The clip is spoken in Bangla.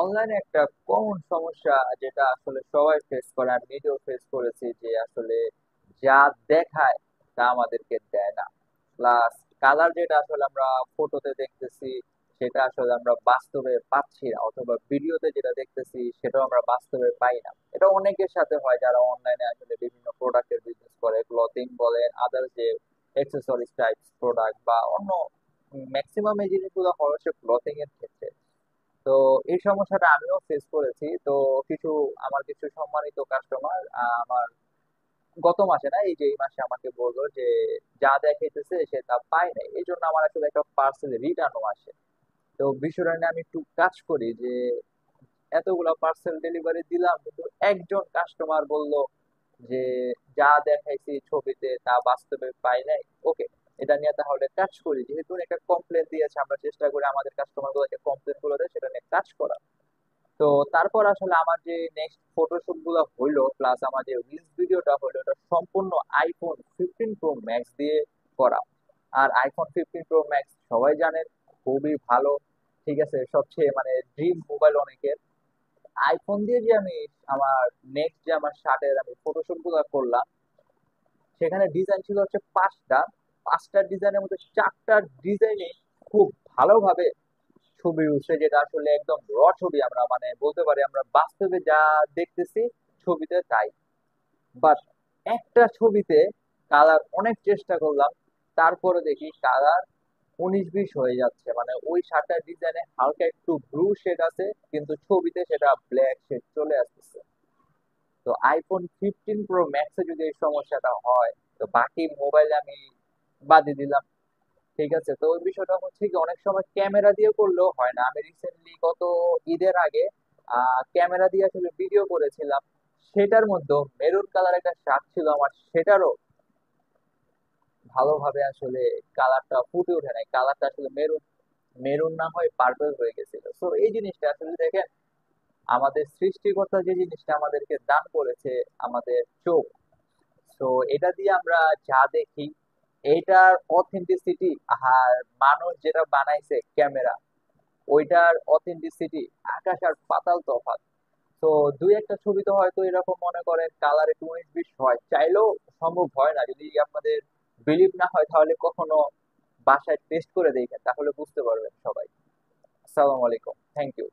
অনলাইনে একটা কমন সমস্যা যেটা আসলে সবাই ফেস করে, আমি নিজেও ফেস করেছি, যে আসলে যা দেখায় তা আমাদেরকে দেয় না। প্লাস কালার যেটা আসলে আমরা ফটোতে দেখতেছি সেটা আসলে আমরা বাস্তবে পাচ্ছি না, অথবা ভিডিওতে যেটা দেখতেছি সেটাও আমরা বাস্তবে পাই না। এটা অনেকের সাথে হয় যারা অনলাইনে আসলে বিভিন্ন প্রোডাক্টের বিজনেস করে, ক্লথিং বলেন, আদার যে এক্সেসরিজ টাইপ প্রোডাক্ট বা অন্য ম্যাক্সিমাম এই জিনিসগুলো হয় হচ্ছে ক্লথিং এর ক্ষেত্রে। তো এই সমস্যাটা আমিও ফেস করেছি। তো কিছু আমার কিছু সম্মানিত কাস্টমার আমার গত মাসে না, এই যে এই মাসে আমাকে বললো যে যা দেখাইতেছে সে তা পায় নাই, এই জন্য আমার আসলে একটা পার্সেল রিটার্নও আসে। তো বিষয়টা নিয়ে আমি একটু কাজ করি যে এতগুলা পার্সেল ডেলিভারি দিলাম, কিন্তু একজন কাস্টমার বলল যে যা দেখাইছি ছবিতে তা বাস্তবে পাই নাই। ওকে, এটা নিয়ে তাহলে কাজ করি, যেহেতু একটা কমপ্লেন দিয়েছে আমরা চেষ্টা করি আমাদের কাস্টমার গুলোকে কমপ্লেন গুলো দেয় সেটা নিয়ে কাজ করা। তো তারপর আসলে আমার যে নেক্সট ফটোশুট গুলো হইলো, প্লাস আমার যে রিলস ভিডিওটা হইলো, এটা সম্পূর্ণ আইফোন 15 প্রো ম্যাক্স দিয়ে করা। আর আইফোন 15 প্রো ম্যাক্স সবাই জানেন খুবই ভালো, ঠিক আছে, সবচেয়ে মানে ড্রিম মোবাইল অনেকের। আইফোন দিয়ে যে আমি আমার নেক্সট যে আমার শার্টের আমি ফটোশুট গুলো করলাম, সেখানে ডিজাইন ছিল হচ্ছে পাঁচটা। পাঁচটা ডিজাইনের মধ্যে চারটা ডিজাইনে খুব ভালোভাবে ছবি উঠছে, যেটা আসলে একদম ছবি, আমরা মানে বলতে পারি আমরা বাস্তবে যা দেখতেছি ছবিতে তাই। বাট একটা ছবিতে কালার অনেক চেষ্টা করলাম, তারপরে দেখি কালার 19-20 হয়ে যাচ্ছে, মানে ওই শার্টটার ডিজাইনে হালকা একটু ব্লু শেড আছে কিন্তু ছবিতে সেটা ব্ল্যাক শেড চলে আসতেছে। তো আইফোন 15 প্রো ম্যাক্সে যদি এই সমস্যাটা হয়, তো বাকি মোবাইলে আমি বাদই দিলাম। ঠিক আছে, তো ওই বিষয়টা হচ্ছে কি অনেক সময় ক্যামেরা দিয়ে করলেও হয় না। আমি রিসেন্টলি গত ঈদের আগে ক্যামেরা দিয়ে আসলে ভিডিও করেছিলাম, সেটার মধ্যে মেরুন কালার একটা শার্ট ছিল আমার, সেটারও ভালোভাবে আসলে কালারটা ফুটে ওঠে নাই, কালারটা আসলে মেরুন মেরুন না হয় পার্পল হয়ে গেছিল। তো এই জিনিসটা আসলে দেখেন, আমাদের সৃষ্টিকর্তা যে জিনিসটা আমাদেরকে দান করেছে, আমাদের চোখ, তো এটা দিয়ে আমরা যা দেখি এইটার অথেন্টিসিটি, আর মানুষ যেটা বানাইছে ক্যামেরা, ওইটার অথেন্টিসিটি আকাশ আর পাতাল তফাৎ। তো দুই একটা ছবিতে হয়তো এরকম মনে করেন কালার একটু 19-20 হয়, চাইলেও সম্ভব হয় না। যদি আপনাদের বিলিভ না হয় তাহলে কখনো বাসায় টেস্ট করে দেখেন, তাহলে বুঝতে পারবেন সবাই। আসসালামু আলাইকুম, থ্যাংক ইউ।